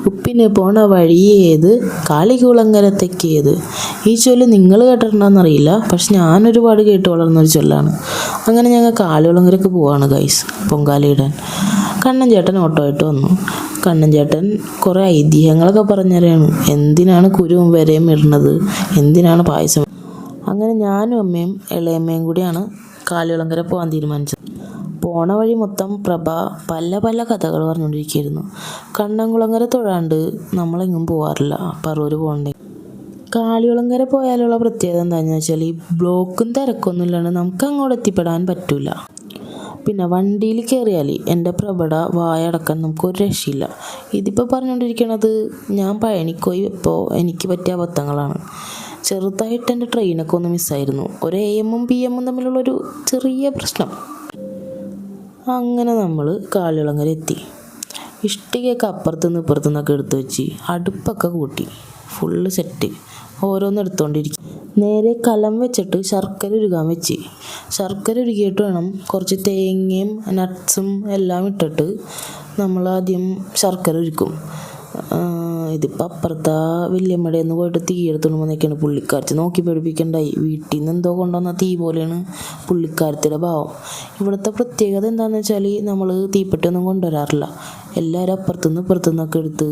ഉപ്പിന് പോണ വഴി ഏത്, കാളികുളങ്ങരത്തേക്കേത്. ഈ ചൊല്ല് നിങ്ങൾ കേട്ടിട്ടുണ്ടോയെന്നറിയില്ല, പക്ഷെ ഞാനൊരുപാട് കേട്ട് വളർന്നൊരു ചൊല്ലാണ്. അങ്ങനെ ഞങ്ങൾ കാളികുളങ്ങരക്ക് പോവാണ് ഗൈസ്, പൊങ്കാലയിടാൻ. കണ്ണൻ ചേട്ടൻ ഓട്ടോ ആയിട്ട് വന്നു. കണ്ണൻ ചേട്ടൻ കുറേ ഐതിഹ്യങ്ങളൊക്കെ പറഞ്ഞുതരാണ്. എന്തിനാണ് കുരുവും വരയും ഇടുന്നത്, എന്തിനാണ് പായസം. അങ്ങനെ ഞാനും അമ്മയും ഇളയമ്മയും കൂടിയാണ് കാളികുളങ്ങര പോകാൻ തീരുമാനിച്ചത്. പോണ വഴി മൊത്തം പ്രഭ പല പല കഥകൾ പറഞ്ഞുകൊണ്ടിരിക്കുകയായിരുന്നു. കണ്ണൻകുളങ്ങര തൊഴാണ്ട് നമ്മളെങ്ങും പോകാറില്ല പറവൂർ പോകണ്ടേ. കാളികുളങ്ങര പോയാലുള്ള പ്രത്യേകത എന്താണെന്ന് വെച്ചാൽ ഈ ബ്ലോക്കും തിരക്കൊന്നും ഇല്ലാണ്ട് നമുക്ക് അങ്ങോട്ട് എത്തിപ്പെടാൻ പറ്റില്ല. പിന്നെ വണ്ടിയിൽ കയറിയാൽ എൻ്റെ പ്രഭയുടെ വായടക്കാൻ നമുക്കൊരു രക്ഷയില്ല. ഇതിപ്പോൾ പറഞ്ഞുകൊണ്ടിരിക്കണത് ഞാൻ പഴനിക്ക് പോയി ഇപ്പോൾ എനിക്ക് പറ്റിയ അബദ്ധങ്ങളാണ്. ചെറുതായിട്ട് എൻ്റെ ട്രെയിനൊക്കെ ഒന്ന് മിസ്സായിരുന്നു. ഒരു AM PM തമ്മിലുള്ളൊരു ചെറിയ പ്രശ്നം. അങ്ങനെ നമ്മൾ കാളികുളങ്ങര എത്തി. ഇഷ്ടികയൊക്കെ അപ്പുറത്തുനിന്ന് ഇപ്പുറത്തുനിന്നൊക്കെ എടുത്ത് വെച്ച് അടുപ്പൊക്കെ കൂട്ടി ഫുള്ള് സെറ്റ്. ഓരോന്ന് എടുത്തുകൊണ്ടിരിക്കും. നേരെ കലം വെച്ചിട്ട് ശർക്കര ഉരുകാൻ വെച്ച്. ശർക്കര ഉരുകിയിട്ട് വേണം കുറച്ച് തേങ്ങയും നട്ട്സും എല്ലാം ഇട്ടിട്ട് നമ്മളാദ്യം ശർക്കര ഉരുക്കും. ഇതിപ്പോൾ അപ്പുറത്തെ വല്യമ്മയുടെ നിന്ന് പോയിട്ട് തീ എടുത്തുകൊണ്ട് നിൽക്കുകയാണ്. പുള്ളിക്കാരത്തി നോക്കി പേടിപ്പിക്കണ്ടായി. വീട്ടിൽ നിന്ന് എന്തോ കൊണ്ടുവന്ന തീ പോലെയാണ് പുള്ളിക്കാരത്തിയുടെ ഭാവം. ഇവിടുത്തെ പ്രത്യേകത എന്താണെന്ന് വെച്ചാൽ നമ്മൾ തീപ്പെട്ടിയൊന്നും കൊണ്ടുവരാറില്ല. എല്ലാവരും അപ്പുറത്തുനിന്ന് ഇപ്പുറത്തുനിന്നൊക്കെ എടുത്ത്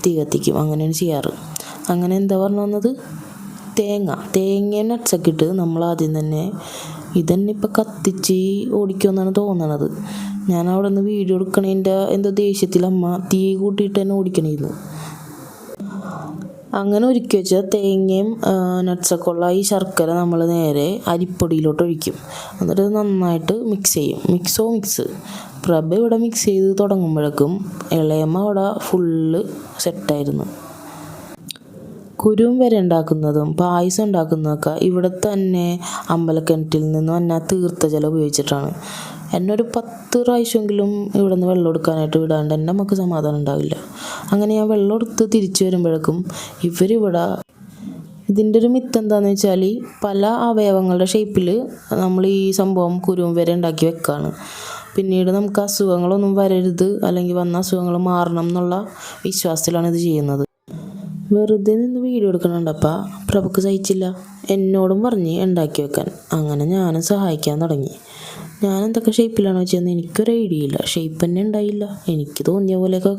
തീ കത്തിക്കും. അങ്ങനെയാണ് ചെയ്യാറ്. അങ്ങനെ എന്താ പറഞ്ഞു വന്നത്, തേങ്ങയും നട്ട്സൊക്കെ ഇട്ട് നമ്മൾ ആദ്യം തന്നെ ഇതന്നെ ഇപ്പം കത്തിച്ച് ഓടിക്കുമെന്നാണ് തോന്നണത്. ഞാൻ അവിടെ നിന്ന് വീഡിയോ എടുക്കണതിൻ്റെ എന്തോ ദേഷ്യത്തിൽ അമ്മ തീ കൂട്ടിയിട്ട് തന്നെ ഓടിക്കണേന്ന്. അങ്ങനെ ഒരുക്കി വെച്ച തേങ്ങയും നട്ട്സൊക്കെ ഉള്ള ഈ ശർക്കര നമ്മൾ നേരെ അരിപ്പൊടിയിലോട്ട് ഒഴിക്കും. എന്നിട്ട് നന്നായിട്ട് മിക്സ് ചെയ്യും. മിക്സ് പ്രഭ ഇവിടെ മിക്സ് ചെയ്ത് തുടങ്ങുമ്പോഴേക്കും ഇളയമ്മ അവിടെ ഫുള്ള് സെറ്റായിരുന്നു. കുരുവും വരെ ഉണ്ടാക്കുന്നതും പായസം ഉണ്ടാക്കുന്നതൊക്കെ ഇവിടെ തന്നെ അമ്പലക്കിണറ്റിൽ നിന്ന് വന്ന തീർത്ത ജലം ഉപയോഗിച്ചിട്ടാണ്. എന്നെ ഒരു 10 പ്രാവശ്യമെങ്കിലും ഇവിടെ നിന്ന് വെള്ളം എടുക്കാനായിട്ട് വിടാണ്ട് എൻ്റെ നമുക്ക് സമാധാനം ഉണ്ടാവില്ല. അങ്ങനെ ഞാൻ വെള്ളം എടുത്ത് തിരിച്ചു വരുമ്പോഴേക്കും ഇവരിവിടെ ഇതിൻ്റെ ഒരു മിത്ത് എന്താണെന്ന് വെച്ചാൽ പല അവയവങ്ങളുടെ ഷേപ്പിൽ നമ്മൾ ഈ സംഭവം കുരുവും വരെ ഉണ്ടാക്കി വെക്കുകയാണ്. പിന്നീട് നമുക്ക് അസുഖങ്ങളൊന്നും വരരുത്, അല്ലെങ്കിൽ വന്ന അസുഖങ്ങൾ മാറണം എന്നുള്ള വിശ്വാസത്തിലാണ് ഇത് ചെയ്യുന്നത്. വെറുതെ നിന്ന് വീഡിയോ എടുക്കണുണ്ടപ്പോൾ പ്രഭക്ക് സഹിച്ചില്ല. എന്നോടും പറഞ്ഞ് ഉണ്ടാക്കി വെക്കാൻ. അങ്ങനെ ഞാനും സഹായിക്കാൻ തുടങ്ങി. ഞാൻ എന്തൊക്കെ ഷേപ്പിലാണോ വെച്ചതെന്ന് എനിക്കൊരു ഐഡിയ ഇല്ല. ഷേപ്പ് തന്നെ ഉണ്ടായില്ല, എനിക്ക് തോന്നിയ പോലെയൊക്കെ.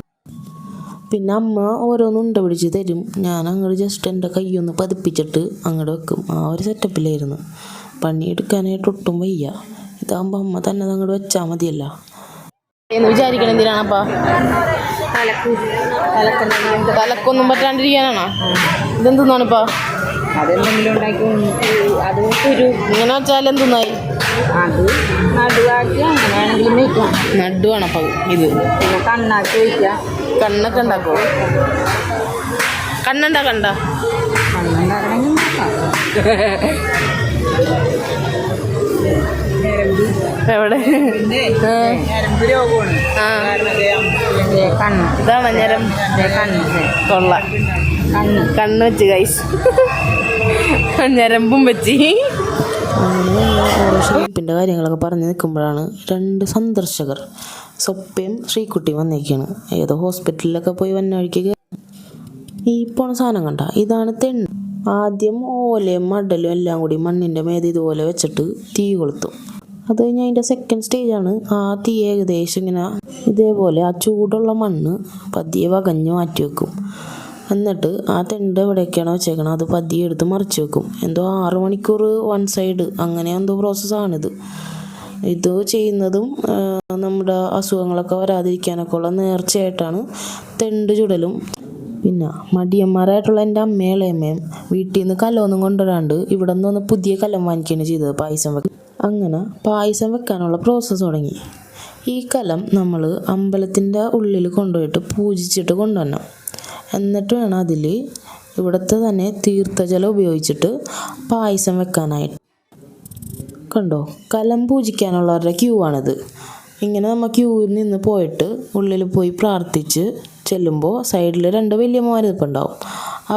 പിന്നെ അമ്മ ഓരോന്നും ഉണ്ട പിടിച്ച് തരും. ഞാൻ അങ്ങോട്ട് ജസ്റ്റ് എൻ്റെ കൈയൊന്ന് പതിപ്പിച്ചിട്ട് അങ്ങോട്ട് വെക്കും. ആ ഒരു സെറ്റപ്പിലായിരുന്നു. പണിയെടുക്കാനായിട്ട് ഒട്ടും വയ്യ. ഇതാകുമ്പോൾ അമ്മ തന്നെ അങ്ങോട്ട് വെച്ചാൽ മതിയല്ല എന്ന് വിചാരിക്കണം. എന്തിനാണപ്പാ തലക്കൊന്നും പറ്റാണ്ടിരിക്കാനാണോ? ഇതെന്തുന്നാണിപ്പാ? അതെന്തെങ്കിലും ഉണ്ടാക്കി അത് കുരു ഇങ്ങനെ വെച്ചാൽ എന്തുന്നായി? അത് നടുവാക്കി അങ്ങനെയാണെങ്കിലും വയ്ക്കാം. നടുവാണപ്പം ഇത്. പിന്നെ കണ്ണാക്കി വയ്ക്കാം. കണ്ണൊക്കെ ഉണ്ടാക്കോ? കണ്ണുണ്ടാക്കണ്ട? കണ്ണുണ്ടാക്കണമെങ്കിൽ എവിടെ? ഇതാണ് കൊള്ള കണ്ണ് വെച്ച് ഗൈസ്, ഞരമ്പും വെച്ച്. അങ്ങനെ ഓരോ ഷേപ്പിൻ്റെ കാര്യങ്ങളൊക്കെ പറഞ്ഞ് നിൽക്കുമ്പോഴാണ് 2 സന്ദർശകർ സ്വപ്പയും ശ്രീകുട്ടിയും വന്നേക്കാണ്. ഏതോ ഹോസ്പിറ്റലിലൊക്കെ പോയി വന്ന വഴിക്ക് ഈ പോണ സാധനം കണ്ട, ഇതാണ് തെണ്ണ്. ആദ്യം ഓലയും മടലും എല്ലാം കൂടി മണ്ണിൻ്റെ മേത് ഇതുപോലെ വെച്ചിട്ട് തീ കൊളുത്തും. അത് കഴിഞ്ഞ് അതിൻ്റെ സെക്കൻഡ് സ്റ്റേജാണ് ആ തീ ഏകദേശം ഇങ്ങനെ ഇതേപോലെ ആ ചൂടുള്ള മണ്ണ് പതിയെ വകഞ്ഞ് മാറ്റി വെക്കും. എന്നിട്ട് ആ തെണ്ട് എവിടെയൊക്കെയാണോ വെച്ചേക്കണം അത് പതിയെ എടുത്ത് മറിച്ച് വെക്കും. എന്തോ 6 മണിക്കൂർ 1 സൈഡ് അങ്ങനെ എന്തോ പ്രോസസ്സാണിത്. ഇത് ചെയ്യുന്നതും നമ്മുടെ അസുഖങ്ങളൊക്കെ വരാതിരിക്കാനൊക്കെ ഉള്ള നേർച്ചയായിട്ടാണ് തെണ്ട് ചുടലും. പിന്നെ മടിയന്മാരായിട്ടുള്ള എൻ്റെ അമ്മയും ഇളയമ്മയും വീട്ടിൽ നിന്ന് കലമൊന്നും കൊണ്ടുവരാണ്ട് ഇവിടെ നിന്ന് ഒന്ന് പുതിയ കലം വാങ്ങിക്കുകയാണ് ചെയ്തത് പായസം വെക്കാൻ. അങ്ങനെ പായസം വെക്കാനുള്ള പ്രോസസ്സ് തുടങ്ങി. ഈ കലം നമ്മൾ അമ്പലത്തിൻ്റെ ഉള്ളിൽ കൊണ്ടുപോയിട്ട് പൂജിച്ചിട്ട് കൊണ്ടുവരണം. എന്നിട്ട് വേണം അതിൽ ഇവിടുത്തെ തന്നെ തീർത്ഥജലം ഉപയോഗിച്ചിട്ട് പായസം വെക്കാനായിട്ട്. കണ്ടോ, കലം പൂജിക്കാനുള്ളവരുടെ ക്യൂ ആണിത്. ഇങ്ങനെ നമ്മൾ ക്യൂവിൽ നിന്ന് പോയിട്ട് ഉള്ളിൽ പോയി പ്രാർത്ഥിച്ച് ചെല്ലുമ്പോൾ സൈഡിൽ 2 വല്യമ്മമാർ നിൽപ്പുണ്ടാവും.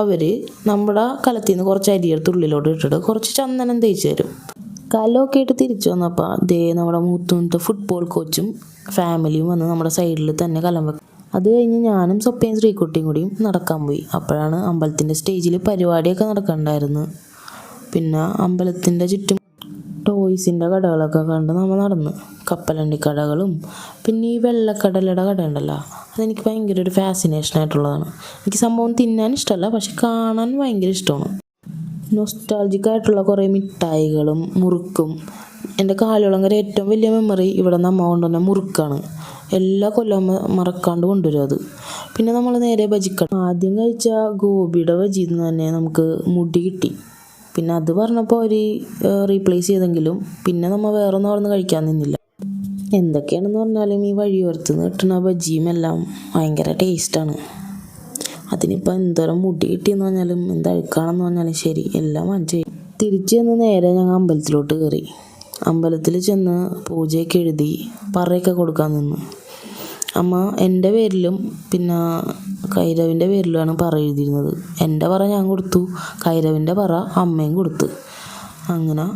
അവർ നമ്മുടെ കലത്തിൽ നിന്ന് കുറച്ച് അരിയെടുത്ത് ഉള്ളിലോട്ട് ഇട്ടിട്ട് കുറച്ച് ചന്ദനം തേച്ച് തരും. കലമൊക്കെ ആയിട്ട് തിരിച്ചു വന്നപ്പോൾ നമ്മുടെ മൂത്ത ഫുട്ബോൾ കോച്ചും ഫാമിലിയും വന്ന് നമ്മുടെ സൈഡിൽ തന്നെ കലം വെക്കും. അത് കഴിഞ്ഞ് ഞാനും സ്വപ്പയും ശ്രീകുട്ടിയും കൂടിയും നടക്കാൻ പോയി. അപ്പോഴാണ് അമ്പലത്തിൻ്റെ സ്റ്റേജിൽ പരിപാടിയൊക്കെ നടക്കണ്ടായിരുന്നു. പിന്നെ അമ്പലത്തിൻ്റെ ചുറ്റും ടോയ്സിൻ്റെ കടകളൊക്കെ കണ്ട് നമ്മൾ നടന്ന്. കപ്പലണ്ടി കടകളും പിന്നെ ഈ വെള്ളക്കടലയുടെ കട ഉണ്ടല്ലോ, അതെനിക്ക് ഭയങ്കര ഒരു ഫാസിനേഷൻ ആയിട്ടുള്ളതാണ്. എനിക്ക് സംഭവം തിന്നാൻ ഇഷ്ടമല്ല, പക്ഷെ കാണാൻ ഭയങ്കര ഇഷ്ടമാണ്. നൊസ്റ്റാൾജിക് ആയിട്ടുള്ള കുറേ മിഠായികളും മുറുക്കും. എൻ്റെ കാലുളങ്കര ഏറ്റവും വലിയ മെമ്മറി ഇവിടെ നിന്ന് അമ്മ കൊണ്ടുവന്ന മുറുക്കാണ്. എല്ലാ കൊല്ലം മറക്കാണ്ട് കൊണ്ടുവരും അത്. പിന്നെ നമ്മൾ നേരെ ബജിക്കട. ആദ്യം കഴിച്ച ഗോപിയുടെ ബജിയിൽ നിന്ന് തന്നെ നമുക്ക് മുടി കിട്ടി. പിന്നെ അത് പറഞ്ഞപ്പോൾ അവർ റീപ്ലേസ് ചെയ്തെങ്കിലും പിന്നെ നമ്മൾ വേറെ ഒന്നും അവിടെ നിന്ന് കഴിക്കാൻ നിന്നില്ല. എന്തൊക്കെയാണെന്ന് പറഞ്ഞാലും ഈ വഴിയോരത്ത് നിന്ന് കിട്ടുന്ന ബജിയും എല്ലാം ഭയങ്കര ടേസ്റ്റാണ്. അതിനിപ്പോൾ എന്തോരം മുടി കിട്ടിയെന്ന് പറഞ്ഞാലും എന്തഴുക്കാണെന്ന് പറഞ്ഞാലും ശരി, എല്ലാം വാങ്ങിച്ചു. തിരിച്ച് ചെന്ന് നേരെ ഞങ്ങൾ അമ്പലത്തിലോട്ട് കയറി. അമ്പലത്തിൽ ചെന്ന് പൂജയൊക്കെ എഴുതി പറയൊക്കെ കൊടുക്കാൻ നിന്ന്. അമ്മ എൻ്റെ പേരിലും പിന്നെ കൈരവിൻ്റെ പേരിലുമാണ് പറ എഴുതിയിരുന്നത്. എൻ്റെ പറ ഞാൻ കൊടുത്തു, കൈരവിൻ്റെ പറ അമ്മയും കൊടുത്ത്. അങ്ങനെ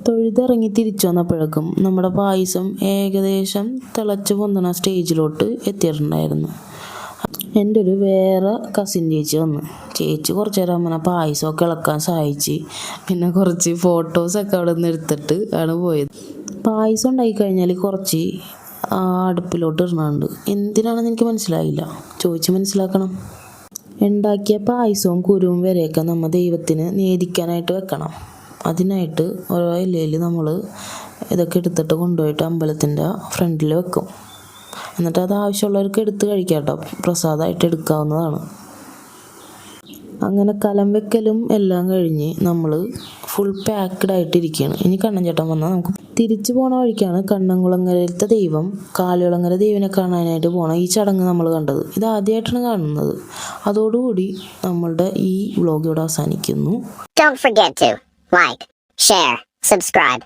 തൊഴുതിറങ്ങി തിരിച്ചു വന്നപ്പോഴേക്കും നമ്മുടെ പായസം ഏകദേശം തിളച്ച് പൊന്തണ സ്റ്റേജിലോട്ട് എത്തിയിട്ടുണ്ടായിരുന്നു. എൻ്റെ ഒരു വേറെ കസിൻ ചേച്ചി വന്ന്. ചേച്ചി കുറച്ച് നേരം അമ്മനെ പായസമൊക്കെ ഇളക്കാൻ സഹായിച്ച്. പിന്നെ കുറച്ച് ഫോട്ടോസൊക്കെ അവിടെ നിന്ന് എടുത്തിട്ട് ആണ് പോയത്. പായസം ഉണ്ടാക്കി കഴിഞ്ഞാൽ കുറച്ച് അടുപ്പിലോട്ട് ഇടണുണ്ട്. എന്തിനാണെന്ന് എനിക്ക് മനസ്സിലായില്ല, ചോദിച്ച് മനസ്സിലാക്കണം. ഉണ്ടാക്കിയ പായസവും കുരുവും വരെയൊക്കെ നമ്മൾ ദൈവത്തിന് നേദിക്കാനായിട്ട് വെക്കണം. അതിനായിട്ട് ഓരോ ഇലയിൽ നമ്മൾ ഇതൊക്കെ എടുത്തിട്ട് കൊണ്ടുപോയിട്ട് അമ്പലത്തിൻ്റെ ഫ്രണ്ടിൽ വെക്കും. എന്നിട്ട് അത് ആവശ്യമുള്ളവർക്ക് എടുത്ത് കഴിക്കാം കേട്ടോ, പ്രസാദമായിട്ട് എടുക്കാവുന്നതാണ്. അങ്ങനെ കലം വെക്കലും എല്ലാം കഴിഞ്ഞ് നമ്മൾ ഫുൾ പാക്ക്ഡ് ആയിട്ടിരിക്കുകയാണ്. ഇനി കണ്ണൻ ചേട്ടൻ വന്നാൽ നമുക്ക് തിരിച്ചു പോണ വഴിക്കാണ് കണ്ണംകുളങ്ങരയിലത്തെ ദൈവം കാലുകുളങ്ങര ദൈവനെ കാണാനായിട്ട് പോകണം ഈ ചടങ്ങ് നമ്മൾ കണ്ടത്. ഇത് ആദ്യമായിട്ടാണ് കാണുന്നത്. അതോടുകൂടി നമ്മളുടെ ഈ വ്ളോഗ് ഇവിടെ അവസാനിക്കുന്നു. Don't forget to like, share, subscribe.